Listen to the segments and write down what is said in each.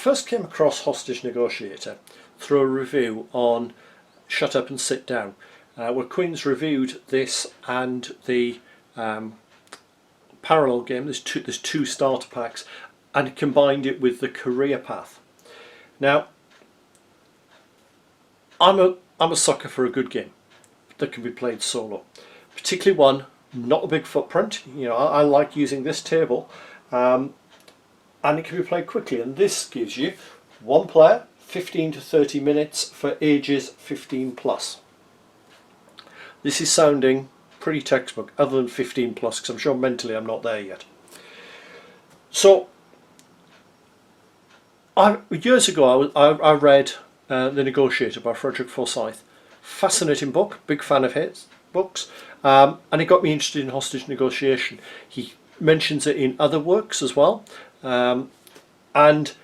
first came across Hostage Negotiator through a review on Shut Up and Sit Down, where Quinn's reviewed this and the parallel game. There's two starter packs, and combined it with the career path. Now, I'm a sucker for a good game that can be played solo, particularly one not a big footprint. You know, I like using this table, and it can be played quickly. And this gives you one player, 15 to 30 minutes for ages 15 plus. This is sounding pretty textbook, other than 15 plus, because I'm sure mentally I'm not there yet. So, years ago I read The Negotiator by Frederick Forsyth. Fascinating book, big fan of his books, and it got me interested in hostage negotiation. He mentions it in other works as well, and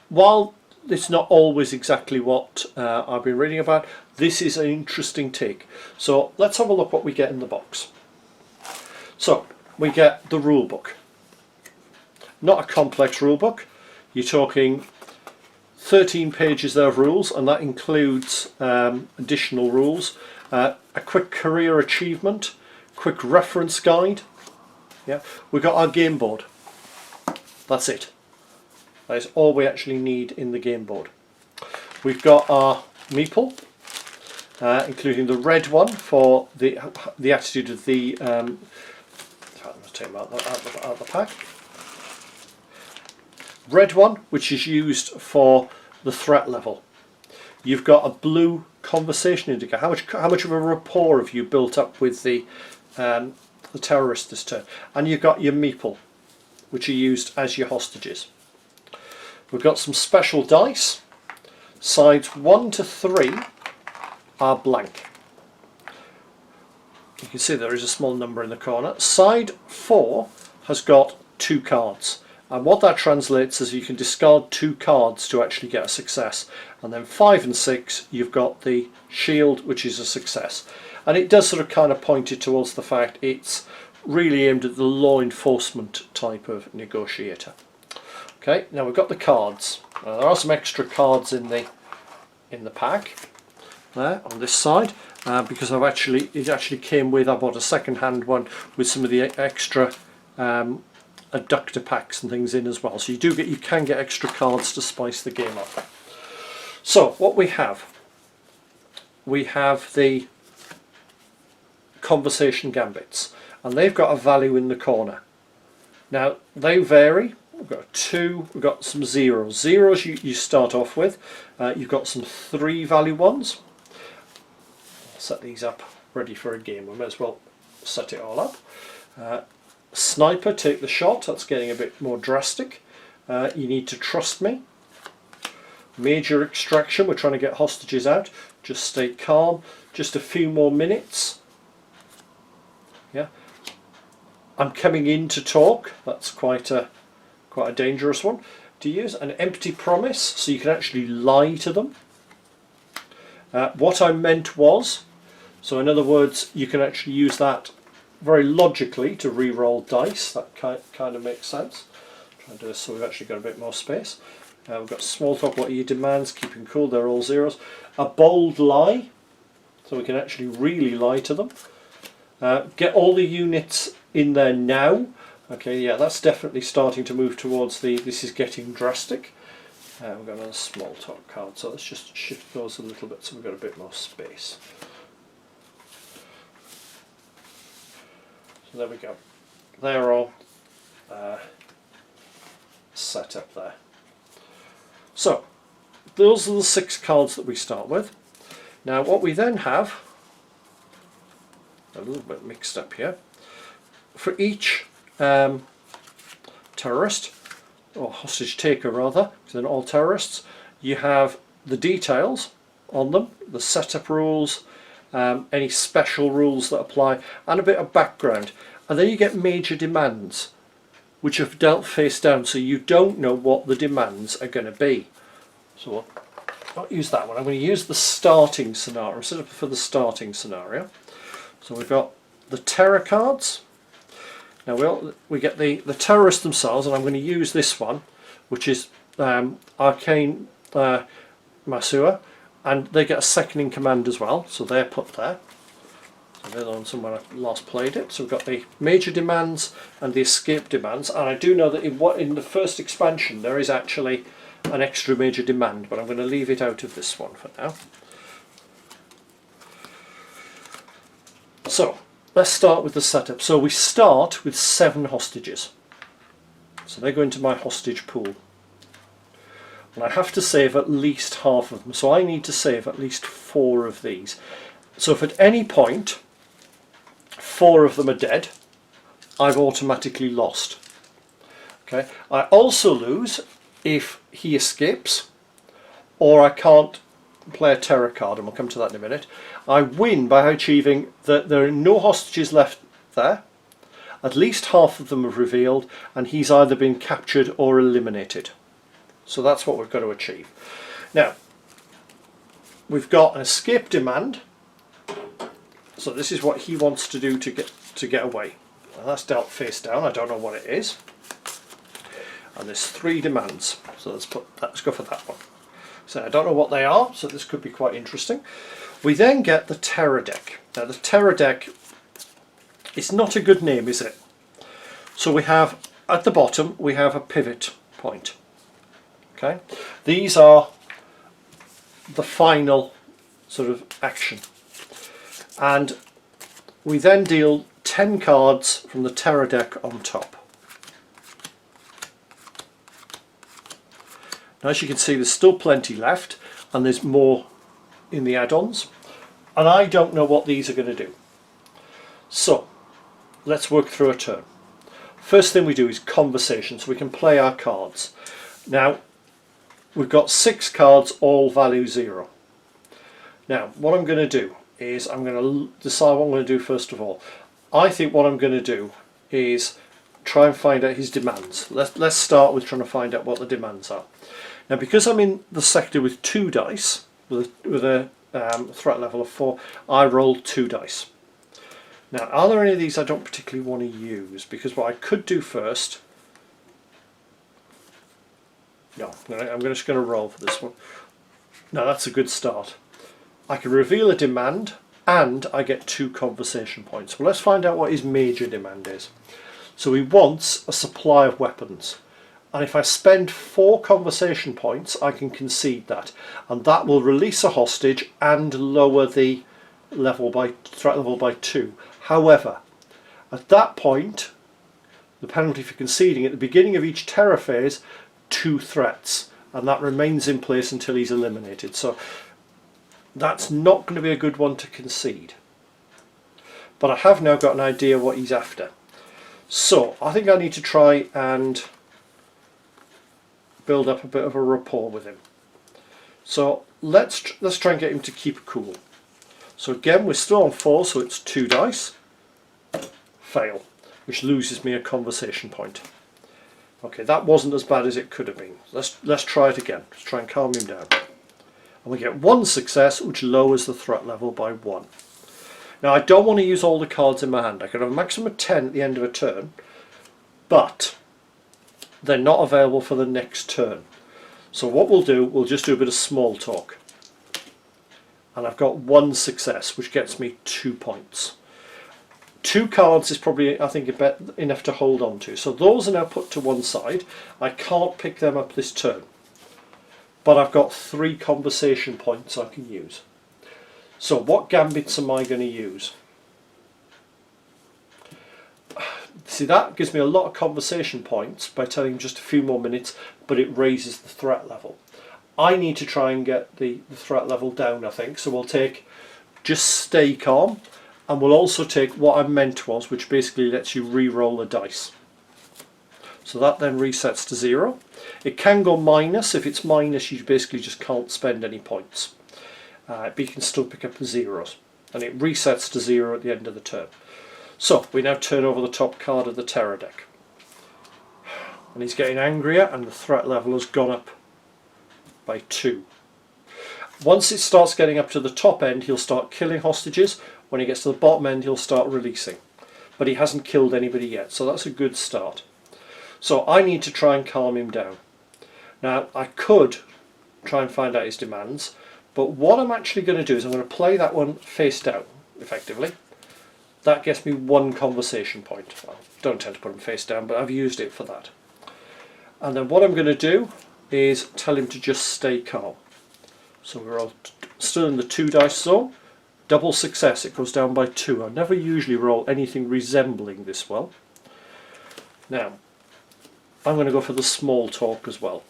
while it's not always exactly what I've been reading about, this is an interesting take. So let's have a look what we get in the box. So we get the rule book. Not a complex rule book. You're talking 13 pages there of rules, and that includes additional rules, a quick career achievement, quick reference guide. Yeah, we've got our game board. That's it. That is all we actually need in the game board. We've got our meeple, including the red one for the attitude of the. Let's take them out of the pack. Red one, which is used for the threat level. You've got a blue conversation indicator. How much of a rapport have you built up with the terrorist this turn? And you've got your meeple, which are used as your hostages. We've got some special dice. Sides 1 to 3 are blank. You can see there is a small number in the corner. Side 4 has got 2 cards. And what that translates is you can discard 2 cards to actually get a success. And then 5 and 6, you've got the shield, which is a success. And it does sort of kind of point it towards the fact it's really aimed at the law enforcement type of negotiator. Okay, now we've got the cards. There are some extra cards in the pack there on this side, because it actually came with, I bought a second-hand one with some of the extra adductor packs and things in as well. So you can get extra cards to spice the game up. So what we have the conversation gambits, and they've got a value in the corner. Now they vary. We've got a 2, we've got some zeros. Zeros you start off with. You've got some 3 value ones. I'll set these up ready for a game. We may as well set it all up. Sniper, take the shot. That's getting a bit more drastic. You need to trust me. Major extraction, we're trying to get hostages out. Just stay calm. Just a few more minutes. Yeah. I'm coming in to talk. That's quite a dangerous one to use. An empty promise, so you can actually lie to them. What I meant was, so in other words, you can actually use that very logically to re-roll dice. That kind of makes sense. Try and do this so we've actually got a bit more space. We've got small talk, what are your demands, keeping cool, they're all zeros. A bold lie, so we can actually really lie to them. Get all the units in there now. Okay, yeah, that's definitely starting to move towards this is getting drastic. We've got another small talk card, so let's just shift those a little bit so we've got a bit more space. So there we go. They're all set up there. So, those are the 6 cards that we start with. Now what we then have, a little bit mixed up here, for each terrorist, or hostage taker rather, because they're not all terrorists, you have the details on them, the setup rules, any special rules that apply, and a bit of background. And then you get major demands, which are dealt face down, so you don't know what the demands are going to be. So I'll not use that one. I'm going to use the starting scenario. I'm set up for the starting scenario. So we've got the terror cards. Now we get the terrorists themselves, and I'm going to use this one, which is arcane masseur, and they get a second in command as well, so they're put there. So they're on somewhere I last played it. So we've got the major demands and the escape demands, and I do know that in the first expansion there is actually an extra major demand, but I'm going to leave it out of this one for now. So let's start with the setup. So we start with 7 hostages. So they go into my hostage pool. And I have to save at least half of them. So I need to save at least 4 of these. So if at any point 4 of them are dead, I've automatically lost. Okay. I also lose if he escapes, or I can't play a terror card, and we'll come to that in a minute. I win by achieving that there are no hostages left there, at least half of them have revealed, and he's either been captured or eliminated. So that's what we've got to achieve. Now, we've got an escape demand. So this is what he wants to do to get away. And that's dealt face down. I don't know what it is. And there's 3 demands. So let's go for that one. So I don't know what they are, so this could be quite interesting. We then get the terror deck. Now the terror deck, it's not a good name, is it? So we have, at the bottom, we have a pivot point. Okay, these are the final sort of action. And we then deal 10 cards from the terror deck on top. Now, as you can see, there's still plenty left, and there's more in the add-ons, and I don't know what these are going to do. So let's work through a turn. First thing we do is conversation, so we can play our cards. Now we've got 6 cards, all value 0. Now what I'm going to do is I'm going to decide what I'm going to do first of all. I think what I'm going to do is try and find out his demands. Let's start with trying to find out what the demands are. Now, because I'm in the sector with 2 dice, with a threat level of 4, I roll 2 dice. Now, are there any of these I don't particularly want to use? Because what I could do first... No, I'm just going to roll for this one. No, that's a good start. I can reveal a demand, and I get 2 conversation points. Well, let's find out what his major demand is. So he wants a supply of weapons. And if I spend 4 conversation points, I can concede that. And that will release a hostage and lower the threat level by 2. However, at that point, the penalty for conceding at the beginning of each terror phase, 2 threats. And that remains in place until he's eliminated. So that's not going to be a good one to concede. But I have now got an idea what he's after. So I think I need to try and build up a bit of a rapport with him. So let's try and get him to keep cool. So again, we're still on 4, so it's 2 dice. Fail, which loses me a conversation point. Okay, that wasn't as bad as it could have been. Let's try it again. Let's try and calm him down. And we get 1 success, which lowers the threat level by 1. Now, I don't want to use all the cards in my hand. I could have a maximum of 10 at the end of a turn, but they're not available for the next turn. So what we'll do, we'll just do a bit of small talk. And I've got 1 success, which gets me 2 points. 2 cards is probably, I think, enough to hold on to. So those are now put to one side. I can't pick them up this turn. But I've got 3 conversation points I can use. So what gambits am I going to use? See, that gives me a lot of conversation points by telling him just a few more minutes, but it raises the threat level. I need to try and get the threat level down, I think. So we'll take just stay calm, and we'll also take what I meant was, which basically lets you re-roll the dice. So that then resets to 0. It can go minus. If it's minus, you basically just can't spend any points. But you can still pick up the zeros. And it resets to 0 at the end of the turn. So we now turn over the top card of the terror deck. And he's getting angrier, and the threat level has gone up by 2. Once it starts getting up to the top end, he'll start killing hostages. When he gets to the bottom end, he'll start releasing. But he hasn't killed anybody yet, so that's a good start. So I need to try and calm him down. Now I could try and find out his demands, but what I'm actually going to do is I'm going to play that one face down, effectively. That gets me one conversation point. I don't tend to put him face down, but I've used it for that. And then what I'm going to do is tell him to just stay calm. So we're all still in the 2 dice zone. Double success, it goes down by 2. I never usually roll anything resembling this well. Now, I'm going to go for the small talk as well.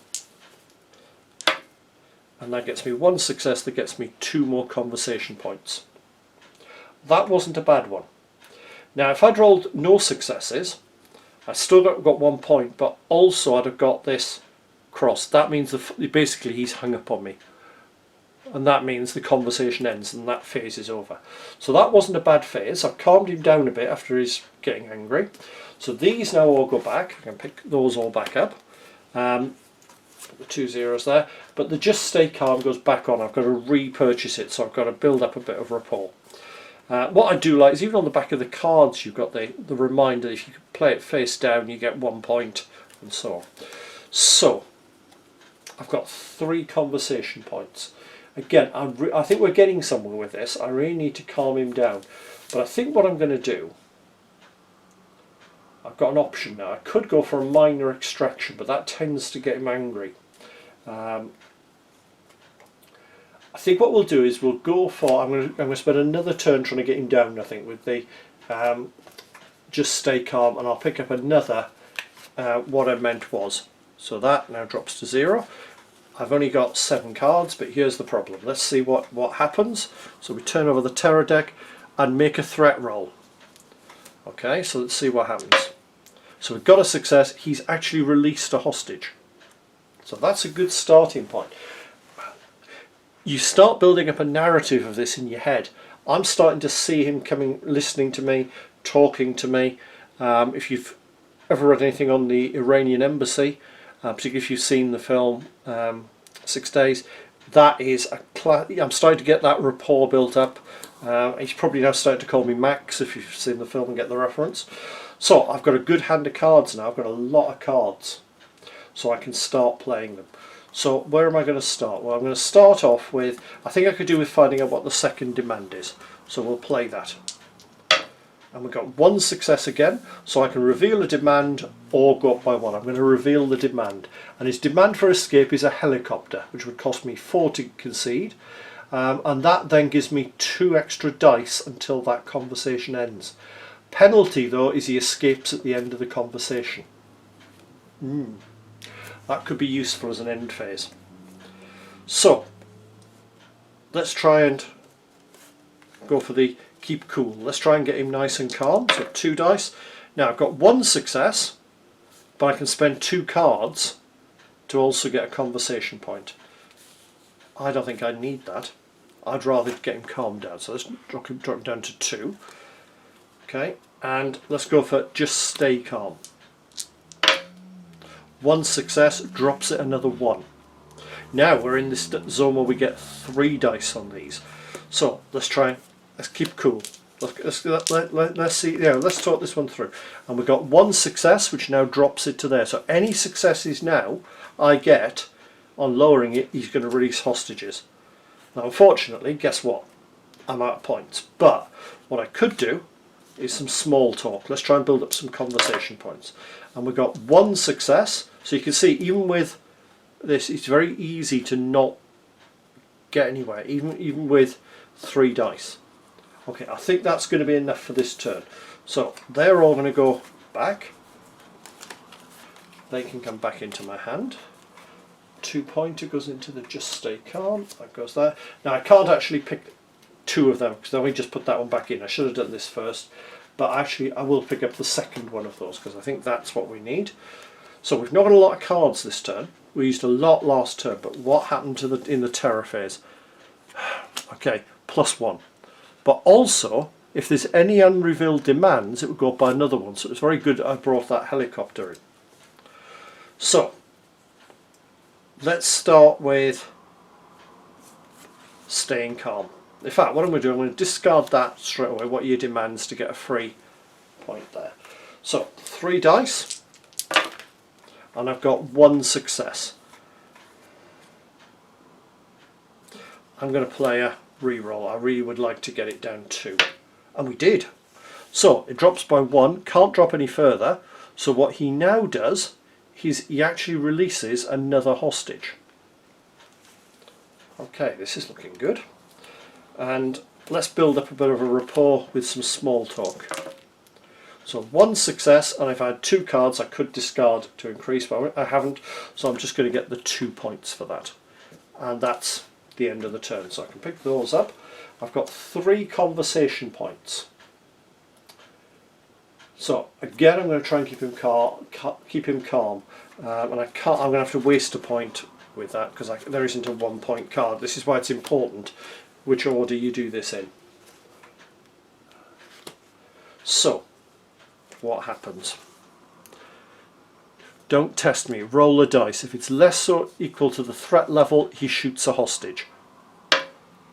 And that gets me 1 success, that gets me 2 more conversation points. That wasn't a bad one. Now if I'd rolled no successes, I still got 1 point, but also I'd have got this cross. That means basically he's hung up on me. And that means the conversation ends and that phase is over. So that wasn't a bad phase. I've calmed him down a bit after he's getting angry. So these now all go back. I can pick those all back up. The 2 zeros there. But the just stay calm goes back on. I've got to repurchase it, so I've got to build up a bit of rapport. What I do like is even on the back of the cards you've got the reminder if you play it face down you get 1 point and so on. So I've got 3 conversation points. Again, I think we're getting somewhere with this. I really need to calm him down. But I think what I'm going to do, I've got an option now. I could go for a minor extraction, but that tends to get him angry. I think what we'll do is we'll go for, I'm going to spend another turn trying to get him down, I think, with the just stay calm, and I'll pick up another what I meant was. So that now drops to 0. I've only got 7 cards, but here's the problem. Let's see what happens. So we turn over the terror deck and make a threat roll. Okay, so let's see what happens. So we've got a success. He's actually released a hostage. So that's a good starting point. You start building up a narrative of this in your head. I'm starting to see him coming, listening to me, talking to me. If you've ever read anything on the Iranian embassy, particularly if you've seen the film 6 Days, that is I'm starting to get that rapport built up. He's probably now starting to call me Max if you've seen the film and get the reference. So I've got a good hand of cards now. I've got a lot of cards, so I can start playing them. So where am I going to start? Well, I'm going to start off with, I think I could do with finding out what the second demand is. So we'll play that. And we've got 1 success again, so I can reveal a demand or go up by 1. I'm going to reveal the demand. And his demand for escape is a helicopter, which would cost me 4 to concede. And that then gives me 2 extra dice until that conversation ends. Penalty, though, is he escapes at the end of the conversation. That could be useful as an end phase. So, let's try and go for the keep cool. Let's try and get him nice and calm. So 2 dice. Now I've got 1 success, but I can spend 2 cards to also get a conversation point. I don't think I need that. I'd rather get him calmed down. So let's drop him down to 2. Okay, and let's go for just stay calm. 1 success drops it another 1. Now we're in this zone where we get 3 dice on these. So let's try. Let's keep cool. Let's see. Yeah, let's talk this one through. And we've got 1 success, which now drops it to there. So any successes now I get on lowering it, he's going to release hostages. Now, unfortunately, guess what? I'm out of points. But what I could do is some small talk. Let's try and build up some conversation points. And we've got 1 success. So you can see, even with this, it's very easy to not get anywhere, even with 3 dice. Okay, I think that's going to be enough for this turn. So they're all going to go back. They can come back into my hand. 2 pointer goes into the just stay calm. That goes there. Now I can't actually pick 2 of them because then we just put that one back in. I should have done this first, but actually I will pick up the second one of those because I think that's what we need. So we've not got a lot of cards this turn. We used a lot last turn, but what happened to in the terror phase? Okay, +1. But also, if there's any unrevealed demands, it would go up by another 1. So it's very good I brought that helicopter in. So, let's start with staying calm. In fact, what I'm going to do, I'm going to discard that straight away, what your demands, to get a free point there. So, 3 dice, and I've got 1 success. I'm going to play a re-roll. I really would like to get it down 2. And we did. So it drops by 1, can't drop any further. So what he now does is he actually releases another hostage. Okay, this is looking good. And let's build up a bit of a rapport with some small talk. So 1 success, and if I had 2 cards I could discard to increase, but I haven't, so I'm just going to get the 2 points for that. And that's the end of the turn, so I can pick those up. I've got 3 conversation points. So again, I'm going to try and keep him calm, and I'm going to have to waste a point with that because there isn't a 1 point card. This is why it's important which order you do this in. So what happens? Don't test me, roll a dice. If it's less or equal to the threat level, he shoots a hostage.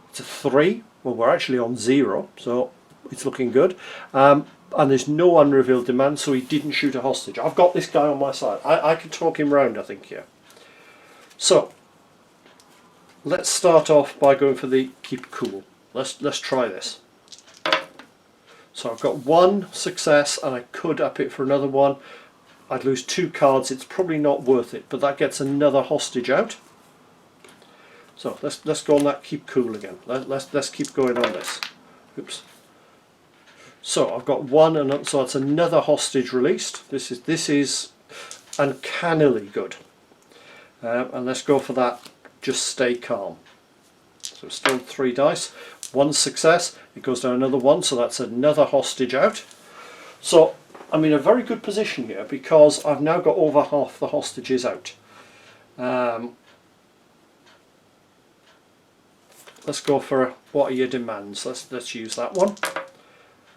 It's a 3, well we're actually on 0, so it's looking good. And there's no unrevealed demand, so he didn't shoot a hostage. I've got this guy on my side. I can talk him round, I think, here. So let's start off by going for the keep cool. Let's try this. So I've got 1 success, and I could up it for another 1. I'd lose 2 cards. It's probably not worth it, but that gets another hostage out. So let's go on that keep cool again. Let's keep going on this. Oops. So I've got 1, and so it's another hostage released. This is uncannily good. And let's go for that. Just stay calm. So still 3 dice. 1 success. It goes down another 1, so that's another hostage out. So I'm in a very good position here because I've now got over half the hostages out. Let's go for what are your demands. Let's use that one.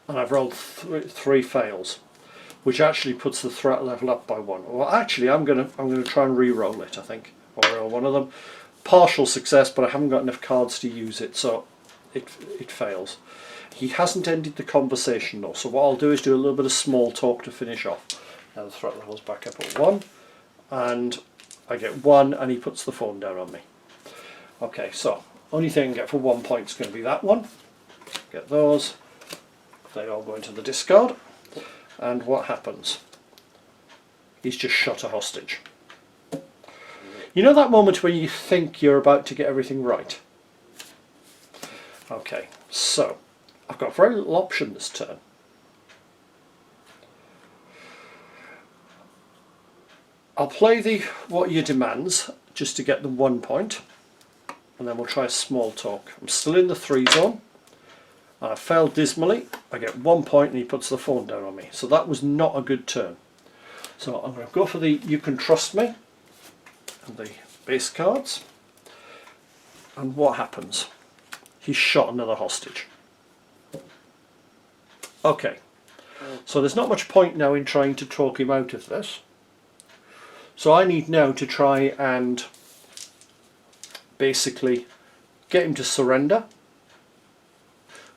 And I've rolled 3 fails, which actually puts the threat level up by 1. Well, actually, I'm gonna try and re-roll it. I think I'll roll one of them. Partial success, but I haven't got enough cards to use it, so it fails. He hasn't ended the conversation though, so what I'll do is do a little bit of small talk to finish off. Now the threat level's back up at 1, and I get 1, and he puts the phone down on me. Okay, so only thing I can get for 1 point is going to be that one. Get those. They all go into the discard, and what happens? He's just shot a hostage. You know that moment when you think you're about to get everything right? Okay, so I've got very little option this turn. I'll play the what are your demands just to get the 1 point, and then we'll try small talk. I'm still in the 3 zone. I failed dismally. I get 1 point, and he puts the phone down on me. So that was not a good turn. So I'm going to go for the you can trust me and the base cards. And what happens? He's shot another hostage. Okay. So there's not much point now in trying to talk him out of this. So I need now to try and basically get him to surrender,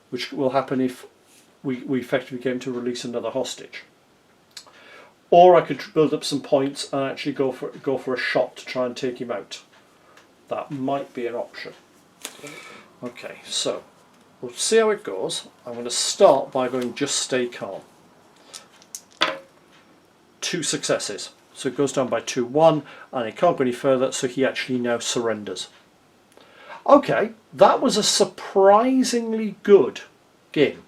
which will happen if we effectively get him to release another hostage. Or I could build up some points and actually go for a shot to try and take him out. That might be an option. Okay, so we'll see how it goes. I'm going to start by going just stay calm. 2 successes. So it goes down by 2-1, and it can't go any further, so he actually now surrenders. Okay, that was a surprisingly good game.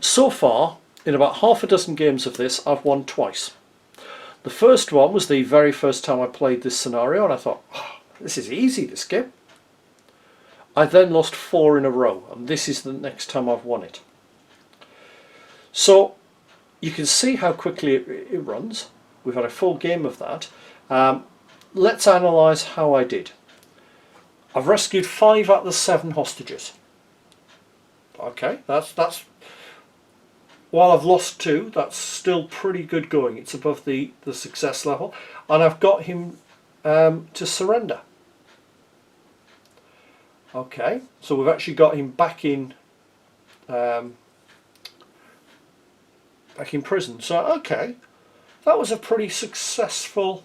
So far, in about half a dozen games of this, I've won twice. The first one was the very first time I played this scenario, and I thought, oh, this is easy, this game. I then lost 4 in a row, and this is the next time I've won it. So you can see how quickly it runs. We've had a full game of that. Let's analyse how I did. I've rescued 5 out of the 7 hostages. Okay, that's while I've lost 2, that's still pretty good going. It's above the success level, and I've got him to surrender. Okay, so we've actually got him back in prison. So okay, that was a pretty successful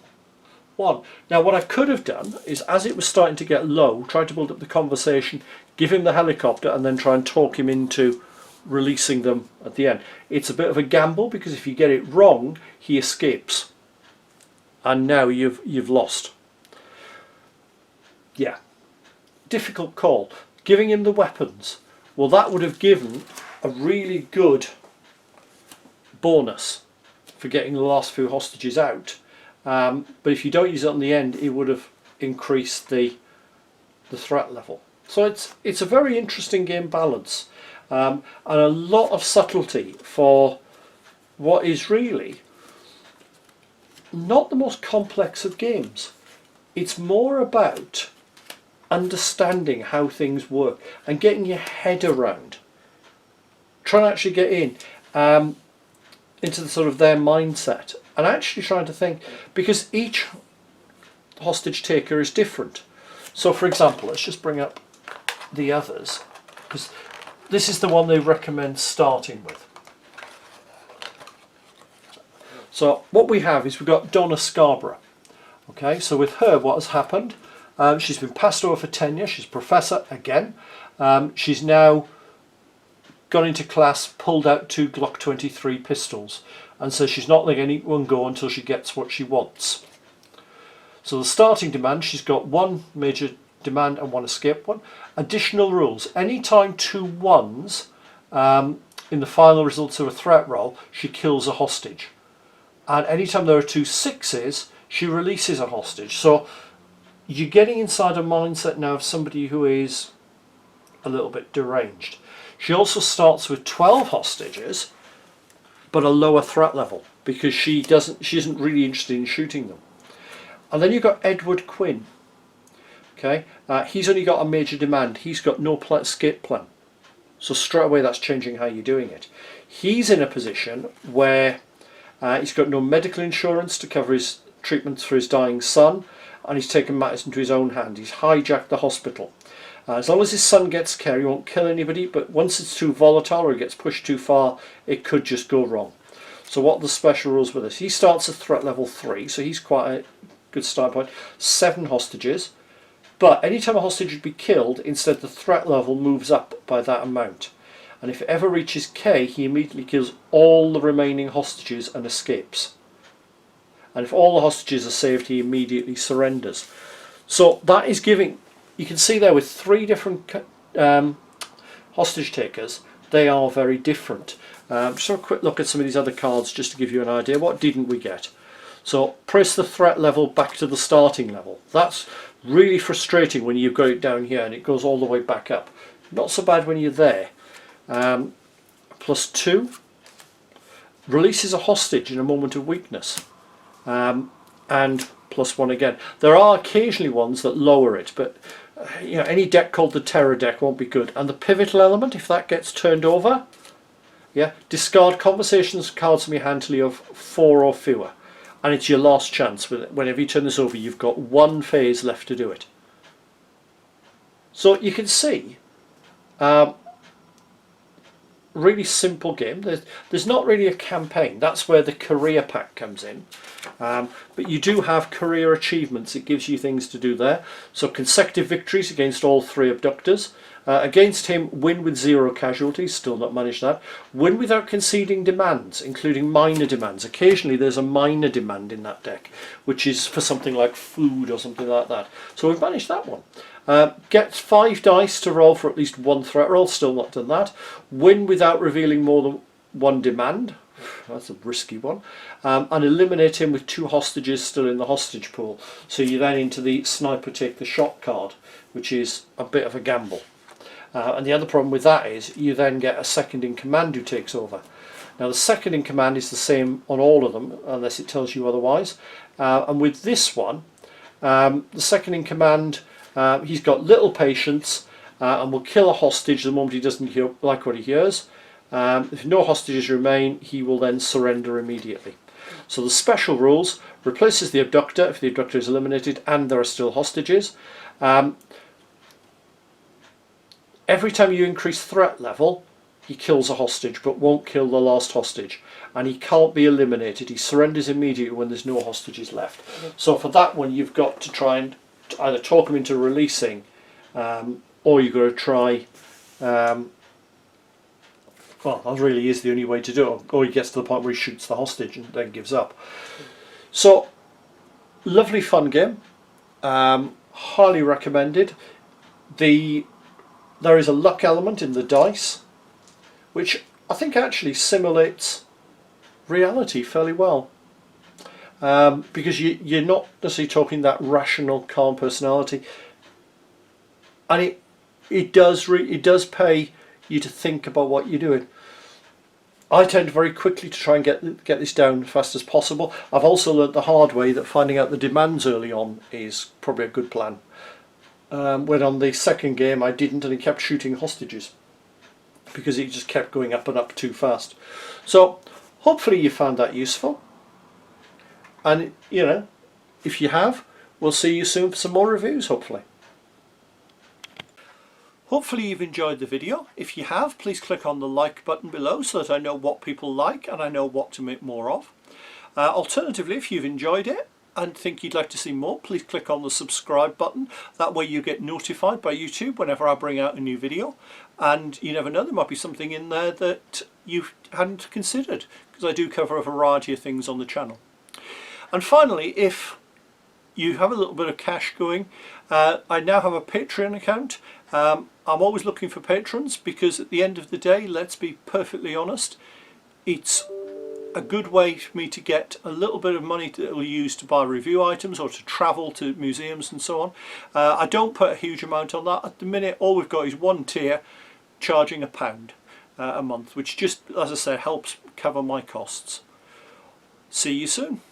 1. Now what I could have done is, as it was starting to get low, try to build up the conversation, give him the helicopter, and then try and talk him into releasing them at the end. It's a bit of a gamble, because if you get it wrong, he escapes, and now you've lost. Yeah, difficult call. Giving him the weapons, well, that would have given a really good bonus for getting the last few hostages out, but if you don't use it on the end, it would have increased the threat level. So it's a very interesting game balance, and a lot of subtlety for what is really not the most complex of games. It's more about understanding how things work and getting your head around, trying to actually get in into the sort of their mindset, and actually trying to think, because each hostage taker is different. So for example, let's just bring up the others, because this is the one they recommend starting with. So what we have is we've got Donna Scarborough. Okay, so with her, what has happened, she's been passed over for tenure. She's a professor again. She's now gone into class, pulled out 2 Glock 23 pistols, and says she's not letting anyone go until she gets what she wants. So the starting demand, she's got 1 major demand and 1 escape one. Additional rules: anytime 2 1s in the final results of a threat roll, she kills a hostage, and anytime there are 2 6s, she releases a hostage. So you're getting inside a mindset now of somebody who is a little bit deranged. She also starts with 12 hostages, but a lower threat level, because she isn't really interested in shooting them. And then you've got Edward Quinn. Okay, he's only got a major demand. He's got no escape plan. So straight away that's changing how you're doing it. He's in a position where he's got no medical insurance to cover his treatments for his dying son, and he's taken matters into his own hand. He's hijacked the hospital. As long as his son gets care, he won't kill anybody, but once it's too volatile or it gets pushed too far, it could just go wrong. So what are the special rules with this? He starts at threat level 3, so he's quite a good start point. 7 hostages, but anytime a hostage would be killed, instead the threat level moves up by that amount. And if it ever reaches K, he immediately kills all the remaining hostages and escapes. And if all the hostages are saved, he immediately surrenders. So that is giving, you can see there with 3 different hostage takers, they are very different. Just have a quick look at some of these other cards just to give you an idea. What didn't we get? So press the threat level back to the starting level. That's really frustrating when you've got it down here and it goes all the way back up. Not so bad when you're there. +2 releases a hostage in a moment of weakness. And +1 again. There are occasionally ones that lower it, but you know, any deck called the Terror deck won't be good. And the pivotal element, if that gets turned over, yeah, discard conversations cards from your hand till you have 4 or fewer, and it's your last chance. Whenever you turn this over, you've got 1 phase left to do it. So you can see, really simple game. There's not really a campaign. That's where the career pack comes in. But you do have career achievements. It gives you things to do there. So consecutive victories against all 3 abductors. Against him, win with 0 casualties, still not managed that. Win without conceding demands, including minor demands. Occasionally there's a minor demand in that deck, which is for something like food or something like that. So we've managed that one. Get 5 dice to roll for at least 1 threat roll, still not done that. Win without revealing more than 1 demand, that's a risky one. And eliminate him with 2 hostages still in the hostage pool. So you're then into the sniper take the shot card, which is a bit of a gamble. And the other problem with that is you then get a second in command who takes over. Now the second in command is the same on all of them, unless it tells you otherwise. And with this one, the second in command, he's got little patience and will kill a hostage the moment he doesn't like what he hears. If no hostages remain, he will then surrender immediately. So the special rules: replaces the abductor if the abductor is eliminated and there are still hostages. Every time you increase threat level, he kills a hostage but won't kill the last hostage, and he can't be eliminated. He surrenders immediately when there's no hostages left. So for that one, you've got to try and either talk him into releasing, or you've got to try, well, that really is the only way to do it, or he gets to the point where he shoots the hostage and then gives up. So, lovely fun game, highly recommended. There is a luck element in the dice, which I think actually simulates reality fairly well, because you're not necessarily talking that rational, calm personality, and it does pay you to think about what you're doing. I tend very quickly to try and get this down as fast as possible. I've also learnt the hard way that finding out the demands early on is probably a good plan. When on the second game I didn't, and he kept shooting hostages because it just kept going up and up too fast. So hopefully you found that useful, and you know, if you have, we'll see you soon for some more reviews, hopefully. Hopefully you've enjoyed the video. If you have, please click on the like button below so that I know what people like and I know what to make more of. Alternatively, if you've enjoyed it and think you'd like to see more, please click on the subscribe button. That way you get notified by YouTube whenever I bring out a new video, and you never know, there might be something in there that you hadn't considered, because I do cover a variety of things on the channel. And finally, if you have a little bit of cash going, I now have a Patreon account. I'm always looking for patrons, because at the end of the day, let's be perfectly honest, it's a good way for me to get a little bit of money that will use to buy review items or to travel to museums and so on. I don't put a huge amount on that. At the minute, all we've got is one tier charging £1 a month, which just, as I say, helps cover my costs. See you soon.